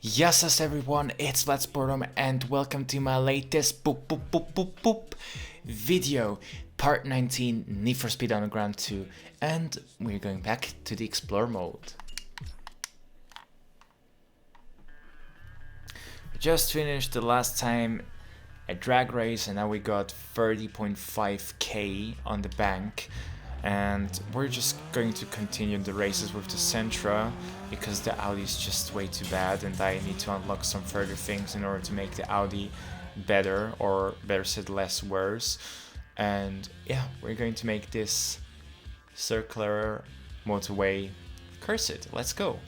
Yes, everyone, it's Let's Boredom and welcome to my latest video, part 19, Need for Speed Underground 2, and we're going back to the Explore mode. We just finished the last time a drag race and now we got 30.5k on the bank. And we're just going to continue the races with the Sentra because the Audi is just way too bad and I need to unlock some further things in order to make the Audi better, or better said less worse. And yeah, we're going to make this circular motorway cursed. Let's go.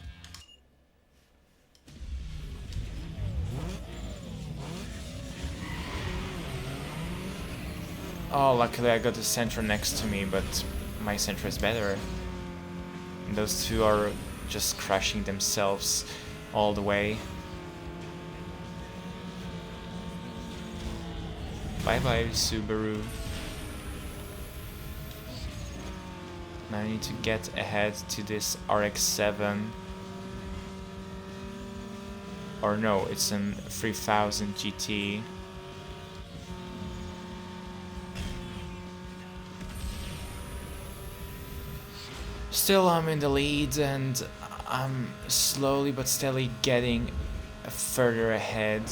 Oh, luckily I got the Sentra next to me, but my Sentra is better. And those two are just crashing themselves all the way. Bye bye, Subaru. Now I need to get ahead to this RX-7. Or no, it's an 3000 GT. Still, I'm in the lead and I'm slowly but steadily getting further ahead.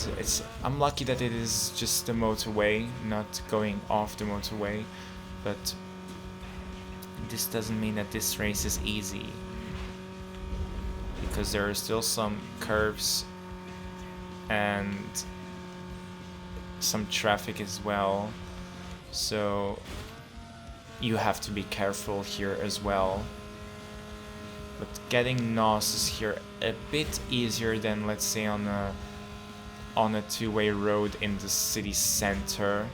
I'm lucky that it is just the motorway, not going off the motorway, but this doesn't mean that this race is easy, because there are still some curves and some traffic as well, so you have to be careful here as well. But getting NOS is here a bit easier than, let's say, on a two-way road in the city center.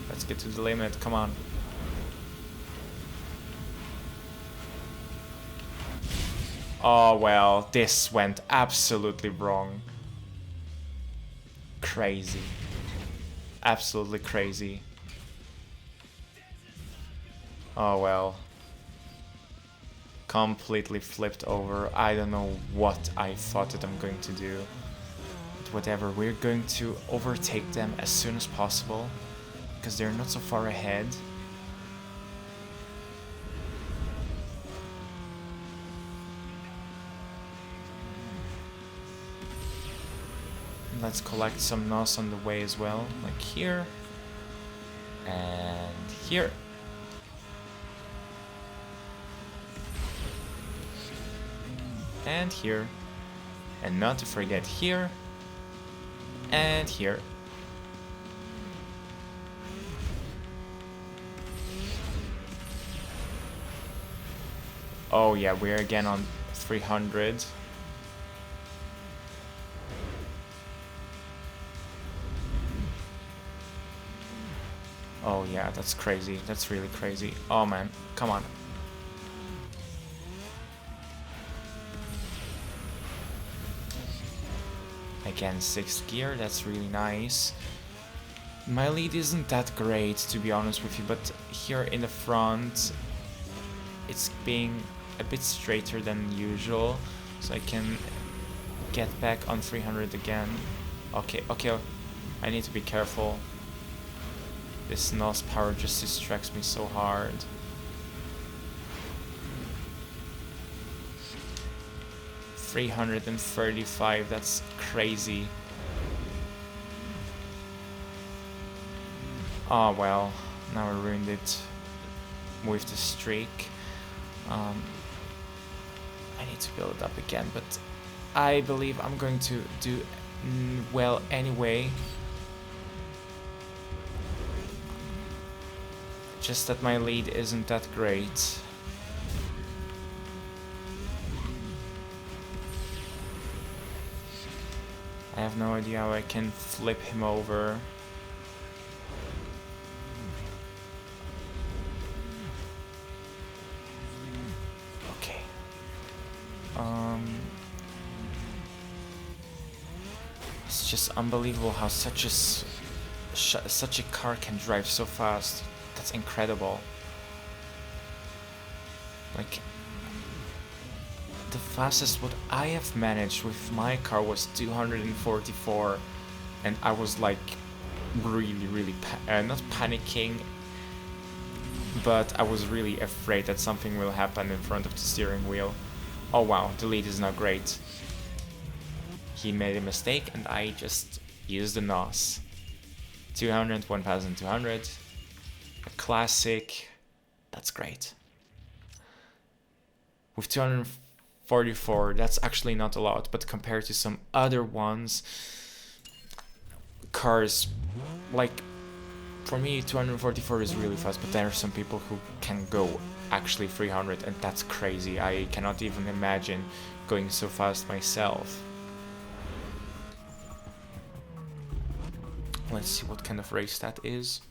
Let's get to the limit, come on. Oh well, this went absolutely wrong. Crazy. Absolutely crazy. Oh well. Completely flipped over. I don't know what I thought that I'm going to do. But whatever, we're going to overtake them as soon as possible, because they're not so far ahead. Let's collect some NOS on the way as well, like here and here. And here. And not to forget here and here. Oh yeah, we're again on 300. Oh yeah, that's crazy. That's really crazy. Oh man, come on. Again, 6th gear, that's really nice. My lead isn't that great, to be honest with you, but here in the front, it's being a bit straighter than usual, so I can get back on 300 again. Okay, I need to be careful. This NOS power just distracts me so hard. $335, that's crazy. Oh well, now I ruined it with the streak. I need to build it up again, but I believe I'm going to do well anyway. Just that my lead isn't that great. I have no idea how I can flip him over. Okay. It's just unbelievable how such a car can drive so fast. That's incredible. Like, the fastest what I have managed with my car was 244, and I was like really not panicking, but I was really afraid that something will happen in front of the steering wheel. Oh wow, the lead is not great. He made a mistake and I just used the NOS. 200, 1200, a classic, that's great. With 244, that's actually not a lot, but compared to some other ones, cars, like, for me 244 is really fast, but there are some people who can go actually 300, and that's crazy. I cannot even imagine going so fast myself. Let's see what kind of race that is.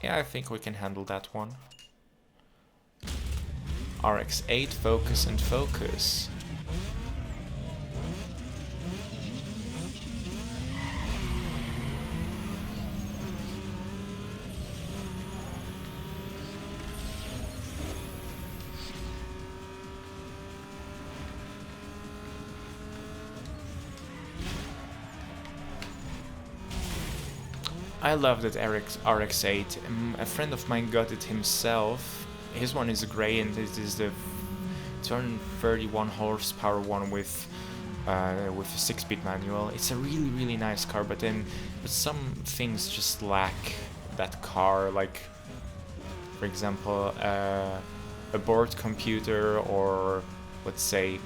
Yeah, I think we can handle that one. RX-8, focus and focus. I love that RX-8. A friend of mine got it himself. His one is grey, and it is the 231 horsepower one with a 6-speed manual. It's a really nice car, but some things just lack that car. Like, for example, a board computer, or let's say,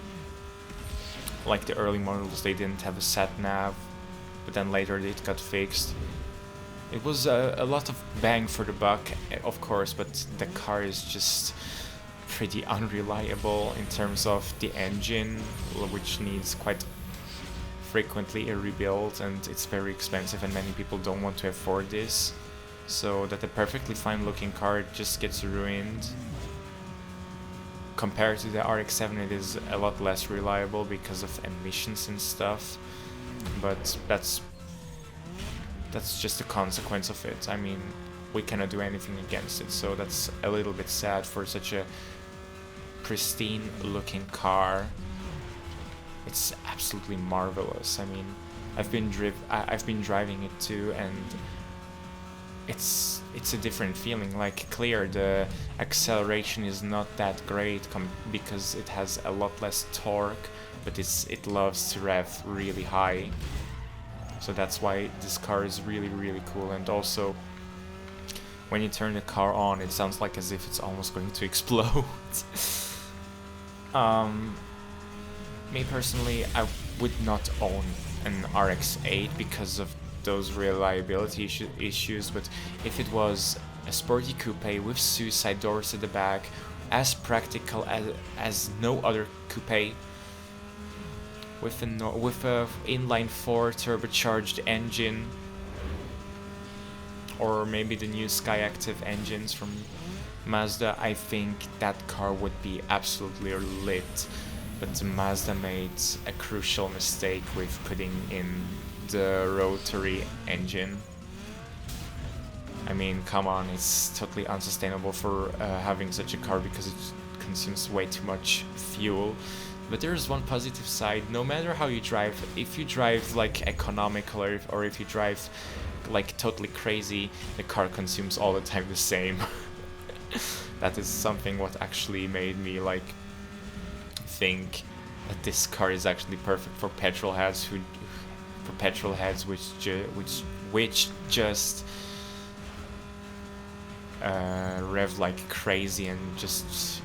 like the early models, they didn't have a sat nav, but then later it got fixed. It was a lot of bang for the buck, of course, but the car is just pretty unreliable in terms of the engine, which needs quite frequently a rebuild, and it's very expensive, and many people don't want to afford this. So that a perfectly fine looking car just gets ruined. Compared to the RX-7, it is a lot less reliable because of emissions and stuff, but that's just a consequence of it. I mean, we cannot do anything against it, so that's a little bit sad for such a pristine looking car. It's absolutely marvelous. I mean, I've been driving it too, and it's a different feeling. Like, clear, the acceleration is not that great because it has a lot less torque, but it loves to rev really high. So that's why this car is really cool. And also, when you turn the car on, it sounds like as if it's almost going to explode. Me personally, I would not own an RX-8 because of those reliability issues, but if it was a sporty coupe with suicide doors at the back, as practical as no other coupe, with a inline 4 turbocharged engine, or maybe the new Skyactiv engines from Mazda, I think that car would be absolutely lit. But Mazda made a crucial mistake with putting in the rotary engine. I mean, come on, it's totally unsustainable for having such a car because it consumes way too much fuel. But there's one positive side. No matter how you drive, if you drive like economical, or if you drive like totally crazy, the car consumes all the time the same. That is something what actually made me like think that this car is actually perfect for petrol heads which just rev like crazy and just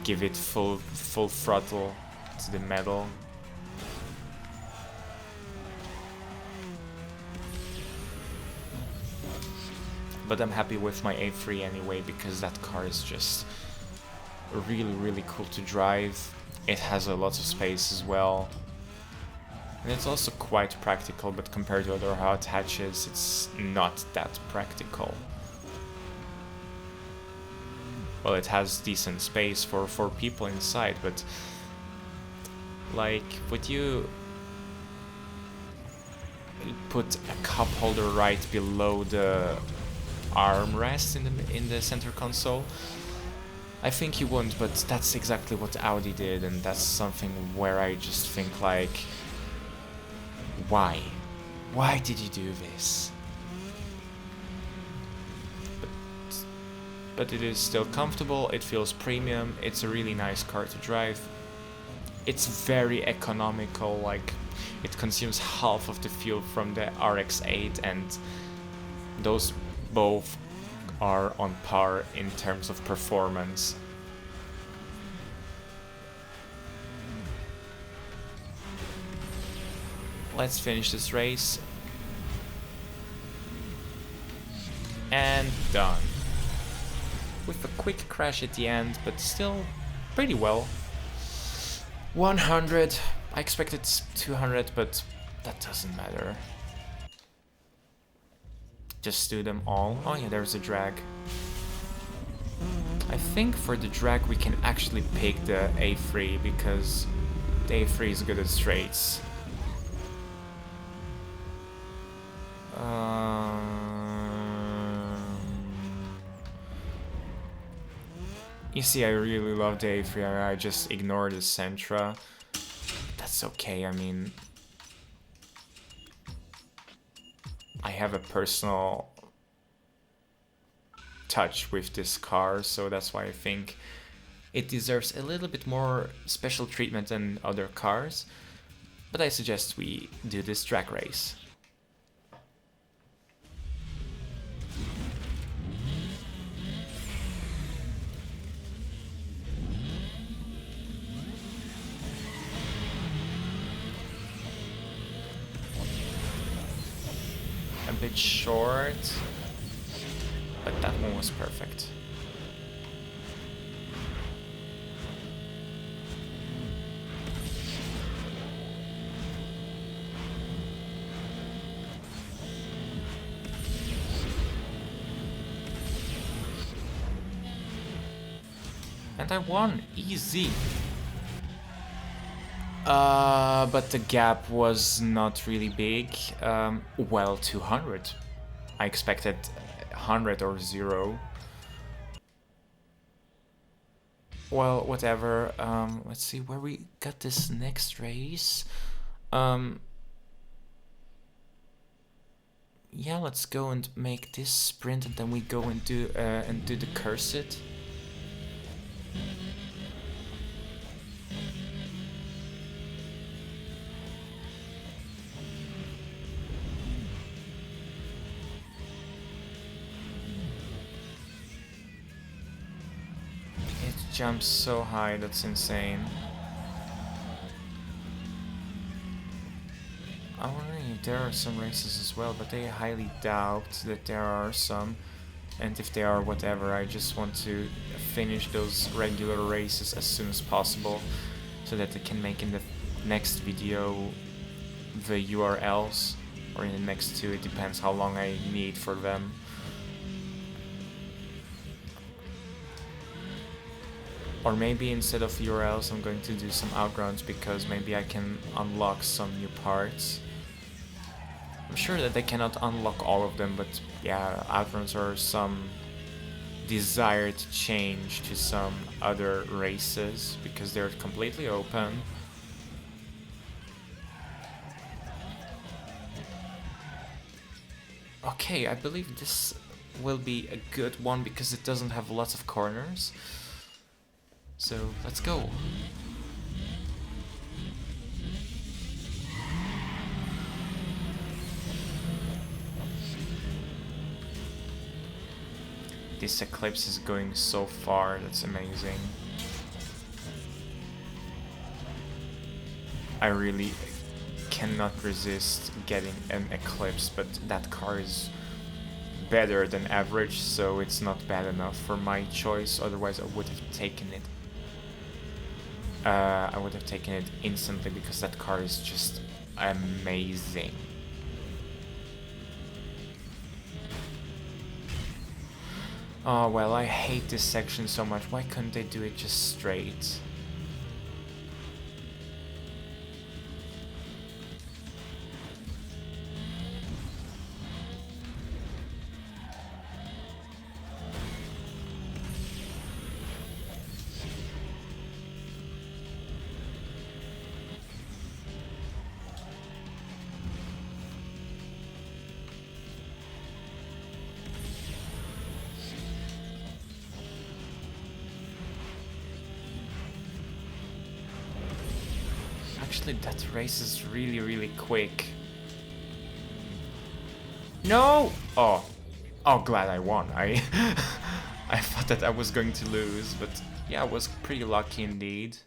give it full throttle to the metal. But I'm happy with my A3 anyway, because that car is just really cool to drive. It has a lot of space as well, and it's also quite practical, but compared to other hot hatches, it's not that practical. Well, it has decent space for 4 people inside, but like, would you put a cup holder right below the armrest in the center console. I think you wouldn't, but that's exactly what Audi did, and that's something where I just think like, why? Why did you do this? But it is still comfortable, it feels premium, it's a really nice car to drive. It's very economical, like it consumes half of the fuel from the RX-8, and those both are on par in terms of performance. Let's finish this race. And done. With a quick crash at the end, but still pretty well. 100. I expected 200, but that doesn't matter. Just do them all. Oh yeah, there's a drag. I think for the drag we can actually pick the A3 because the A3 is good at straights. You see, I really love the A3, I just ignore the Sentra. That's okay, I mean... I have a personal touch with this car, so that's why I think it deserves a little bit more special treatment than other cars. But I suggest we do this track race. A bit short, but that one was perfect. And I won, easy. But the gap was not really big. Well, 200. I expected 100 or 0. Well, whatever. Let's see where we got this next race. Yeah, let's go and make this sprint, and then we go and do the Cursed. Jumps so high, that's insane. I wonder if there are some races as well, but I highly doubt that there are some. And if they are, whatever, I just want to finish those regular races as soon as possible so that I can make in the next video the URLs, or in the next two, it depends how long I need for them. Or maybe instead of URLs I'm going to do some outruns, because maybe I can unlock some new parts. I'm sure that I cannot unlock all of them, but yeah, outruns are some desired change to some other races, because they're completely open. Okay, I believe this will be a good one because it doesn't have lots of corners. So, let's go. This Eclipse is going so far, that's amazing. I really cannot resist getting an Eclipse, but that car is better than average, so it's not bad enough for my choice, otherwise I would have taken it. I would have taken it instantly because that car is just amazing. Oh well, I hate this section so much. Why couldn't they do it just straight? Actually, that race is really, really quick. No! Oh. Oh, glad I won. I I thought that I was going to lose, but yeah, I was pretty lucky indeed.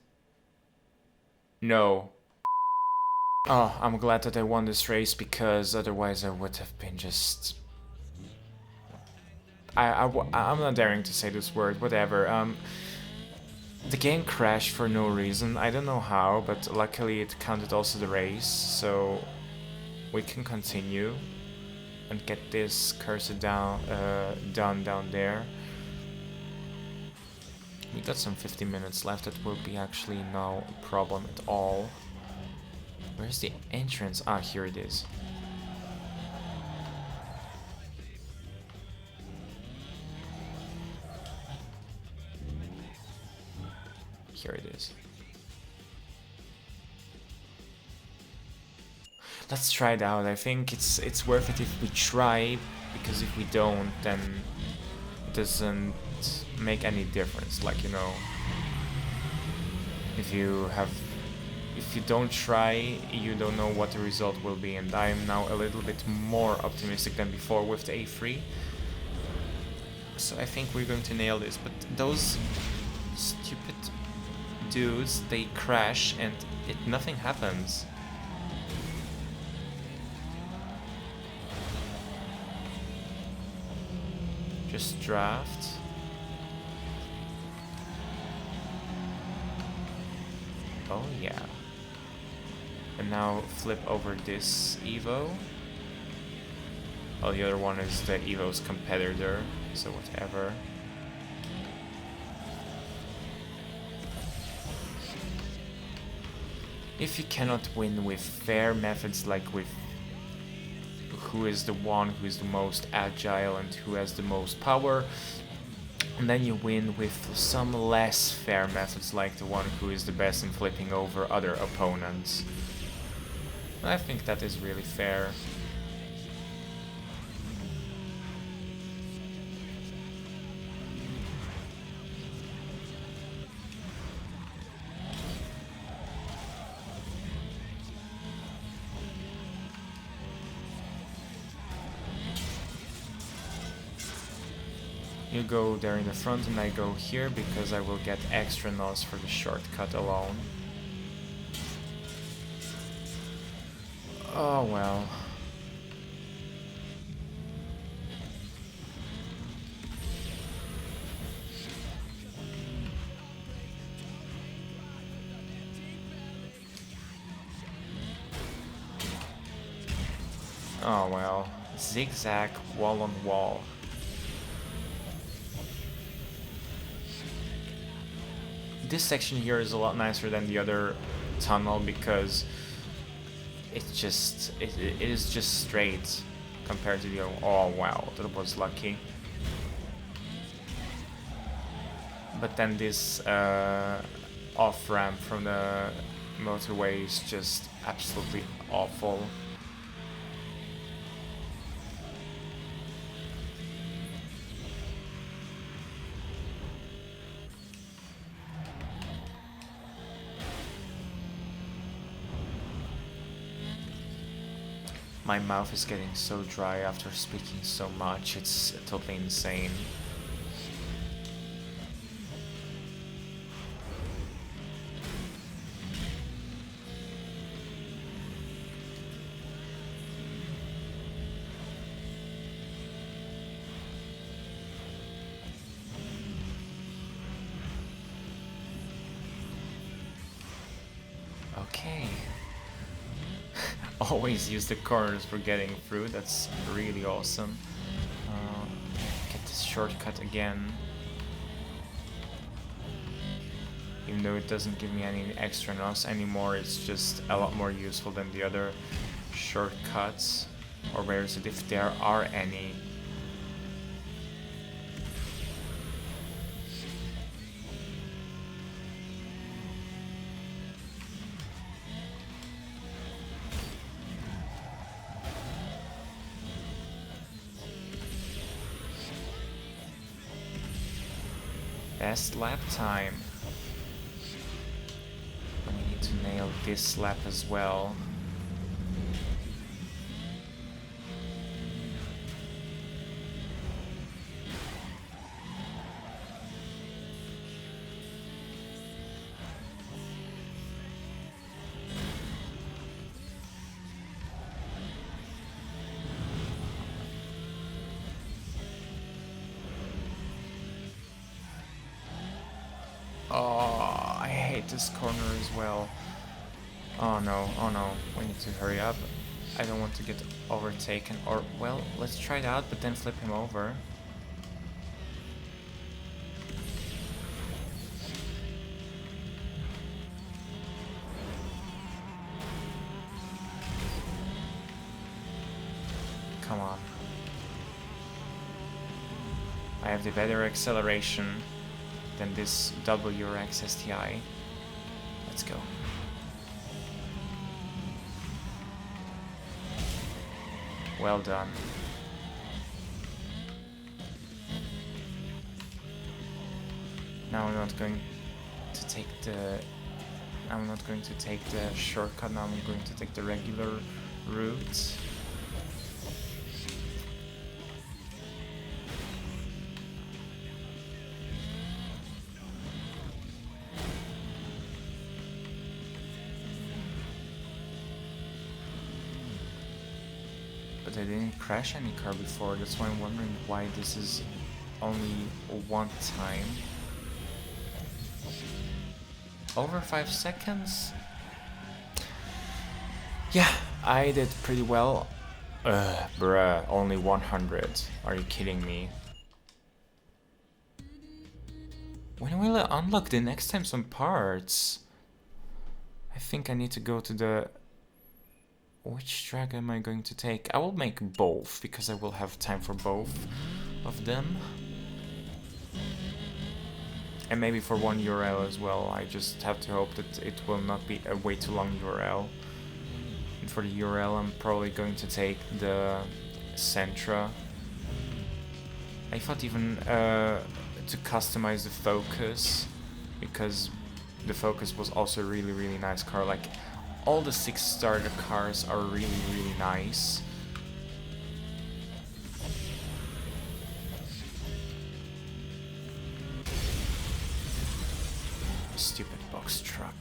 No. Oh, I'm glad that I won this race, because otherwise I would have been just... I'm not daring to say this word, whatever. The game crashed for no reason, I don't know how, but luckily it counted also the race, so we can continue and get this cursor done down there. We got some 50 minutes left, that will be actually no problem at all. Where's the entrance? Ah, here it is. Here it is. Let's try it out. I think it's worth it if we try, because if we don't, then it doesn't make any difference. Like, you know, if you don't try, you don't know what the result will be, and I am now a little bit more optimistic than before with the A3. So I think we're going to nail this, but those stupid dudes, they crash and nothing happens. Just draft. Oh yeah. And now flip over this Evo. Oh, the other one is the Evo's competitor, so whatever. If you cannot win with fair methods, like with who is the one who is the most agile and who has the most power, and then you win with some less fair methods, like the one who is the best in flipping over other opponents. I think that is really fair. You go there in the front and I go here, because I will get extra NOS for the shortcut alone. Oh well. Oh well. Zigzag, wall on wall. This section here is a lot nicer than the other tunnel, because it is just straight compared to the other. Oh wow, that was lucky. But then this off ramp from the motorway is just absolutely awful. My mouth is getting so dry after speaking so much, it's totally insane. Okay. Always use the corners for getting through, that's really awesome. Get this shortcut again. Even though it doesn't give me any extra NOS anymore, it's just a lot more useful than the other shortcuts. Or where is it, if there are any? Best lap time. We need to nail this lap as well. Oh, I hate this corner as well. Oh no, we need to hurry up. I don't want to get overtaken, or, well, let's try that, but then flip him over. Come on. I have the better acceleration than this WRX STI. Let's go. Well done. Now I'm not going to take the shortcut. Now I'm going to take the regular route. But I didn't crash any car before, that's why I'm wondering why this is only one time. Over 5 seconds? Yeah, I did pretty well. Bruh, only 100. Are you kidding me? When will I unlock the next time some parts? I think I need to go to the... Which track am I going to take? I will make both, because I will have time for both of them. And maybe for one URL as well. I just have to hope that it will not be a way too long URL. And for the URL I'm probably going to take the Sentra. I thought even to customize the Focus, because the Focus was also a really nice car. Like, all the 6 starter cars are really nice. Stupid box truck.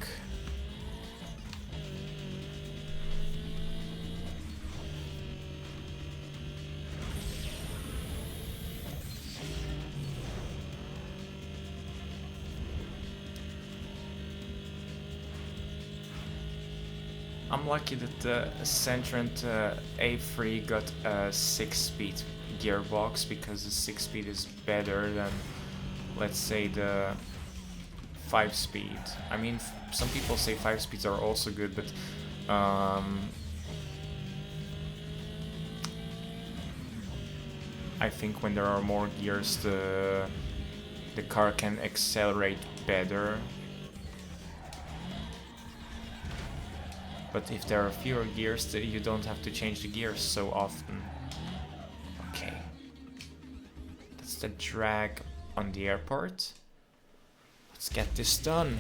I'm lucky that the Sentrant A3 got a 6-speed gearbox, because the 6-speed is better than, let's say, the 5-speed. I mean, some people say 5 speeds are also good, but I think when there are more gears, the car can accelerate better. But if there are fewer gears, you don't have to change the gears so often. Okay. That's the drag on the airport. Let's get this done.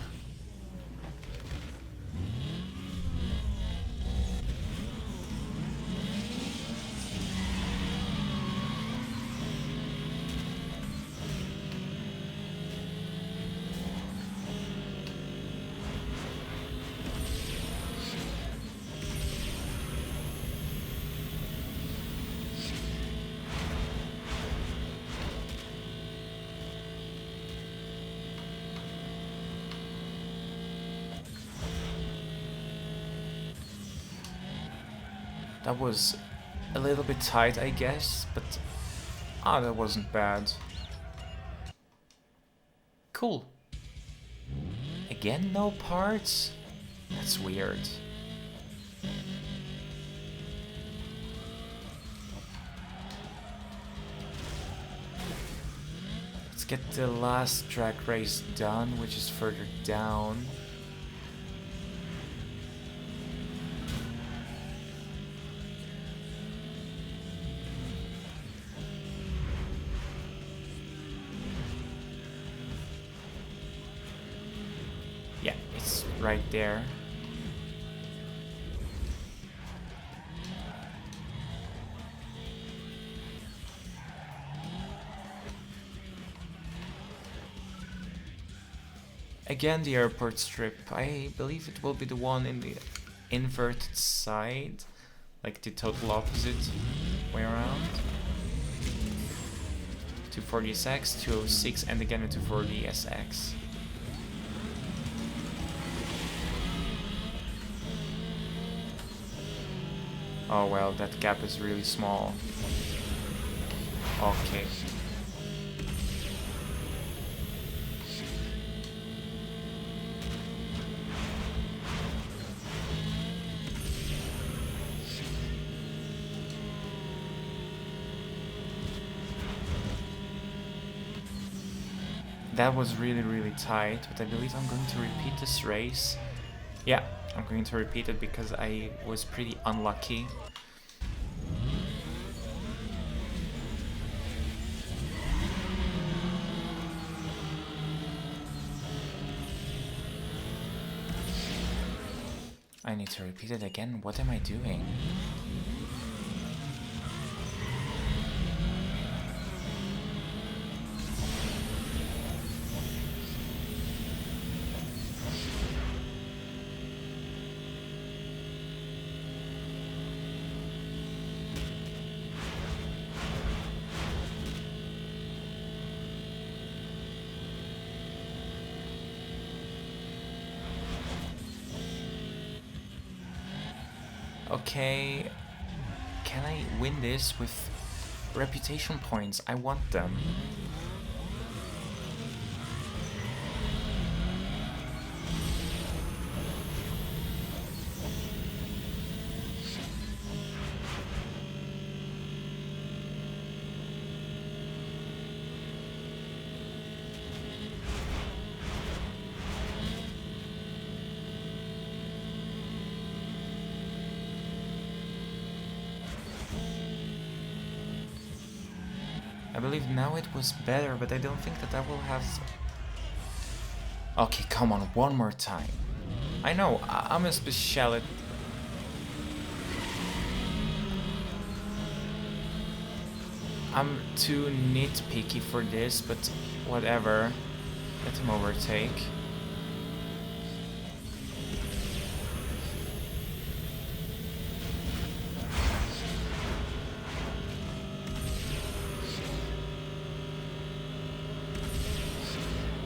That was a little bit tight, I guess, but that wasn't bad. Cool. Again, no parts? That's weird. Let's get the last track race done, which is further down. Right there. Again, the airport strip. I believe it will be the one in the inverted side, like the total opposite way around. 240SX, 206, and again a 240SX. Oh well, that gap is really small. Okay. That was really tight, but I believe I'm going to repeat this race. Yeah, I'm going to repeat it because I was pretty unlucky. I need to repeat it again. What am I doing? Okay, can I win this with reputation points? I want them. I believe now it was better, but I don't think that I will have... Okay, come on, one more time. I know, I'm a specialist. I'm too nitpicky for this, but whatever. Let him overtake.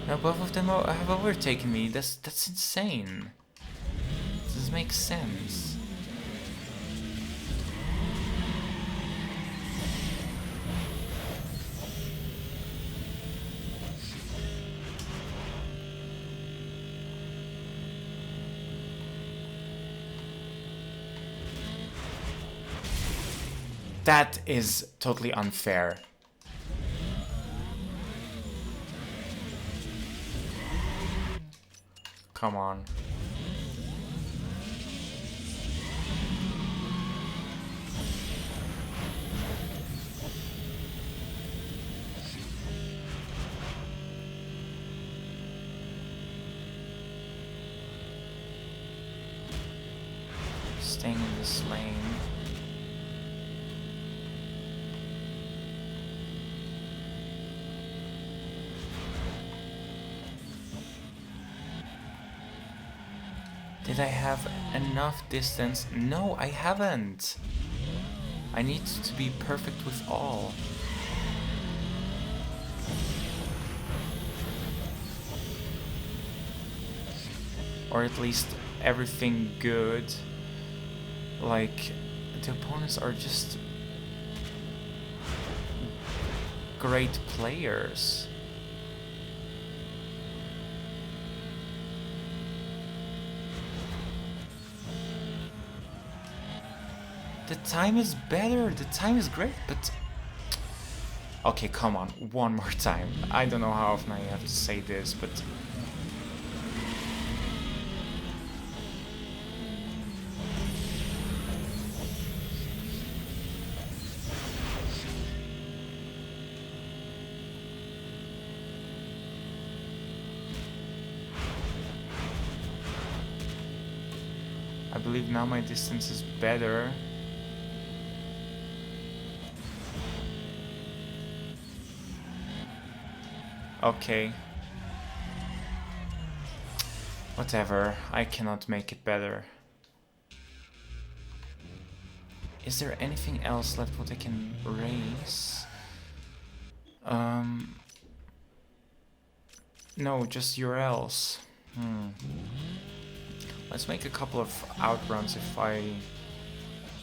Now both of them have overtaken me. That's insane. This makes sense. That is totally unfair. Come on. Staying in this lane. Did I have enough distance? No, I haven't. I need to be perfect with all. Or at least everything good. Like, the opponents are just great players. The time is better, the time is great, but... Okay, come on, one more time. I don't know how often I have to say this, but... I believe now my distance is better. Okay. Whatever, I cannot make it better. Is there anything else left what I can raise? No, just URLs. Let's make a couple of outruns if I...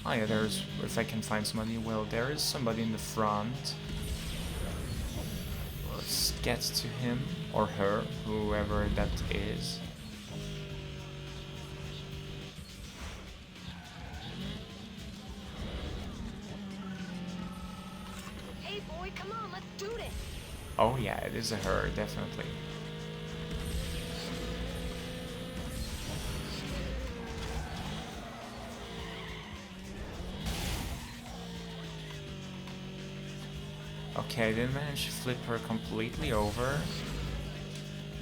Oh yeah, if I can find somebody. Well, there is somebody in the front. Let's get to him, or her, whoever that is. Hey boy, come on, let's do this. Oh yeah, it is a her, definitely. Okay, I didn't manage to flip her completely over,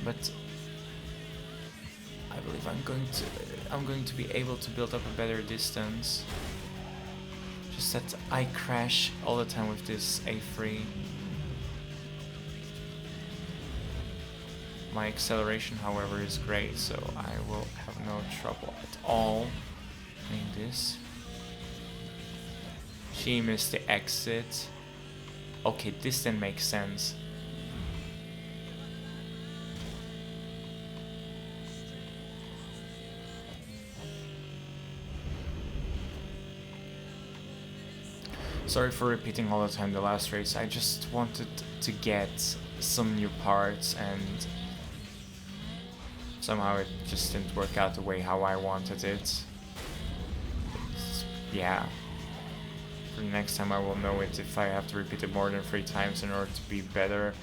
but I believe I'm going to be able to build up a better distance. Just that I crash all the time with this A3. My acceleration, however, is great, so I will have no trouble at all doing this. She missed the exit. Okay, this then makes sense. Sorry for repeating all the time the last race. I just wanted to get some new parts and somehow it just didn't work out the way how I wanted it. Yeah. For the next time I will know it. If I have to repeat it more than 3 times in order to be better,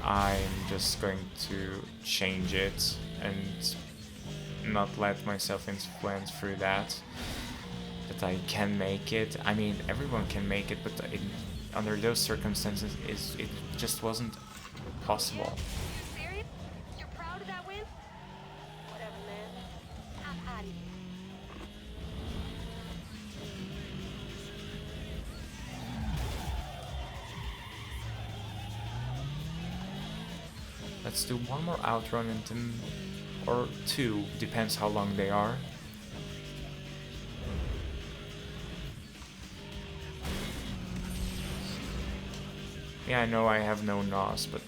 I'm just going to change it and not let myself influence through that. That I can make it. I mean, everyone can make it, but under those circumstances, it just wasn't possible. You serious? You're proud of that win? Whatever, man. I'm out of here. Let's do one more outrun and then, or 2, depends how long they are. Yeah, I know I have no NOS, but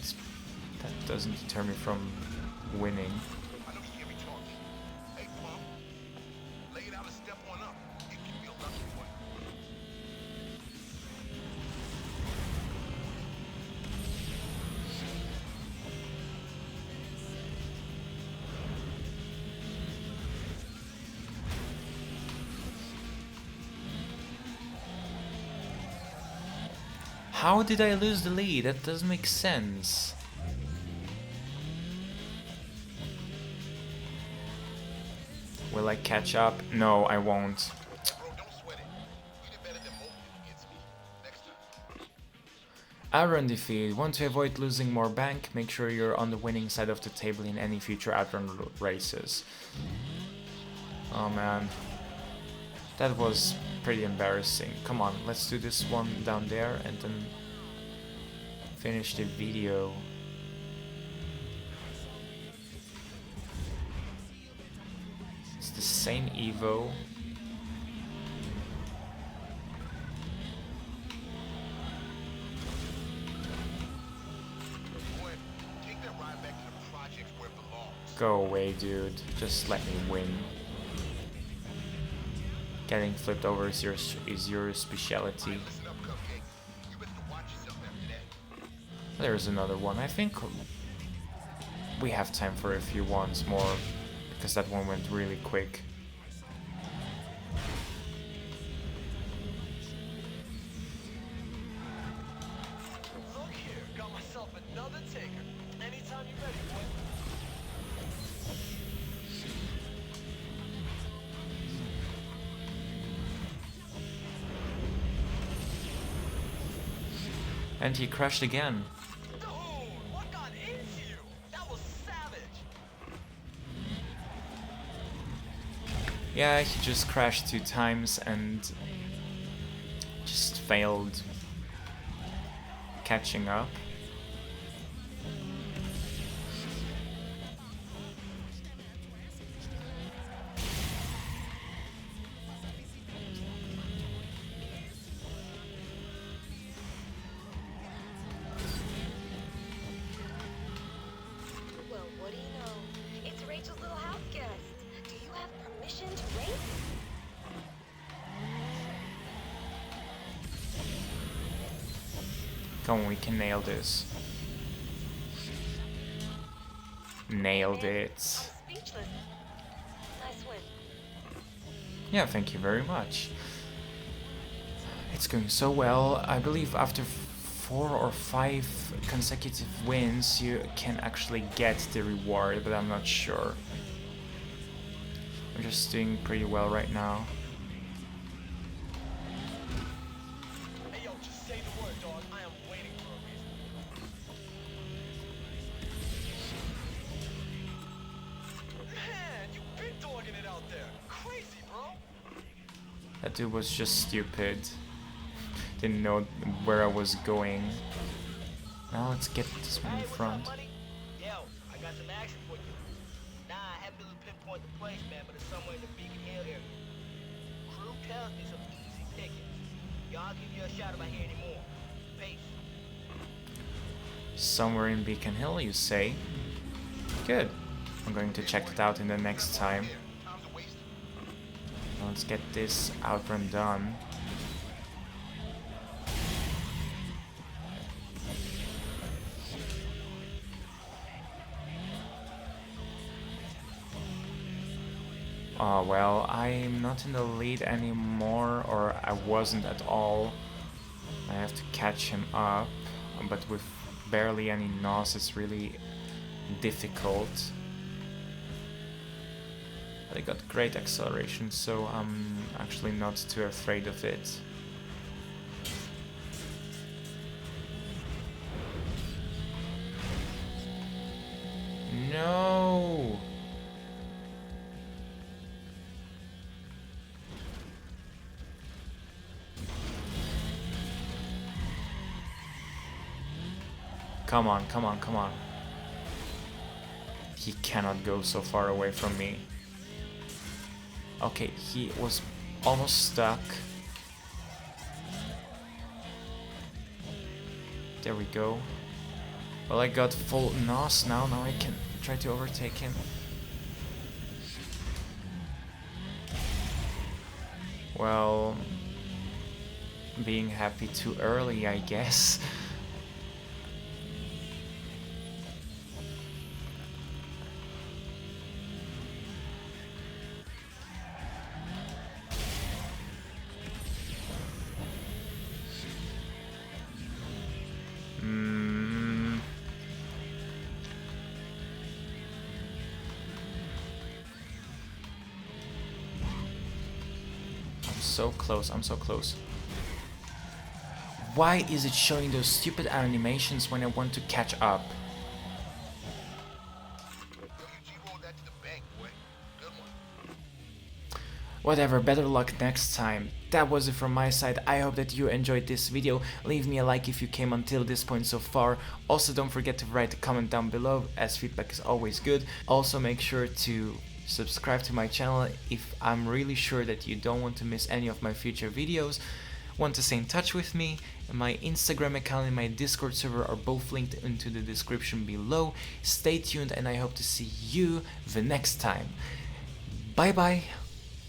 that doesn't deter me from winning. I know you hear me talking. Hey, Plum, lay it out and step on up. It can be a lucky one. How did I lose the lead? That doesn't make sense. Will I catch up? No, I won't. Bro, don't sweat it. You did better than most people against me. Next time. Outrun defeat. Want to avoid losing more bank? Make sure you're on the winning side of the table in any future outrun races. Oh man. That was pretty embarrassing. Come on, let's do this one down there and then finish the video. It's the same Evo. Boy, take that ride back to the projects where it belongs. Go away, dude. Just let me win. Getting flipped over is your specialty. Listen up, Cupcake. You better watch yourself after that. There's another one. I think we have time for a few ones more because that one went really quick. Look here, got myself another taker. Anytime you're ready, boy. And he crashed again. Dude, what got into you? That was savage. Yeah, he just crashed 2 times and just failed catching up. Come on, we can nail this. Nailed it. Speechless. Nice win. Yeah, thank you very much. It's going so well. I believe after 4 or 5 consecutive wins you can actually get the reward, but I'm not sure. I'm just doing pretty well right now. Hey yo, just say the word, dog. I am waiting for a reason. Man, you've been dogging it out there. Crazy, bro. That dude was just stupid. Didn't know where I was going. Now let's get this one in front. Yo, I got some action for you. Nah, I haven't been able to pinpoint the place, man, but it's somewhere in the Beacon Hill area. Crew tells me some easy pickings. Y'all give you a shout if I hear any more. Peace. Somewhere in Beacon Hill, you say? Good. I'm going to check it out in the next time. Time's a waste. Let's get this outrun done. Oh well, I'm not in the lead anymore, or I wasn't at all. I have to catch him up, but with barely any NOS it's really difficult. But I got great acceleration, so I'm actually not too afraid of it. No! Come on, come on, come on. He cannot go so far away from me. Okay, he was almost stuck. There we go. Well, I got full NOS now. Now I can try to overtake him. Well, being happy too early, I guess. So close, I'm so close. Why is it showing those stupid animations when I want to catch up? Yo, you G-rolled that to the bank, boy. Good one. Whatever, better luck next time. That was it from my side. I hope that you enjoyed this video. Leave me a like if you came until this point so far. Also, don't forget to write a comment down below, as feedback is always good. Also, make sure to subscribe to my channel if I'm really sure that you don't want to miss any of my future videos. Want to stay in touch with me? My Instagram account and my Discord server are both linked into the description below. Stay tuned and I hope to see you the next time. Bye bye!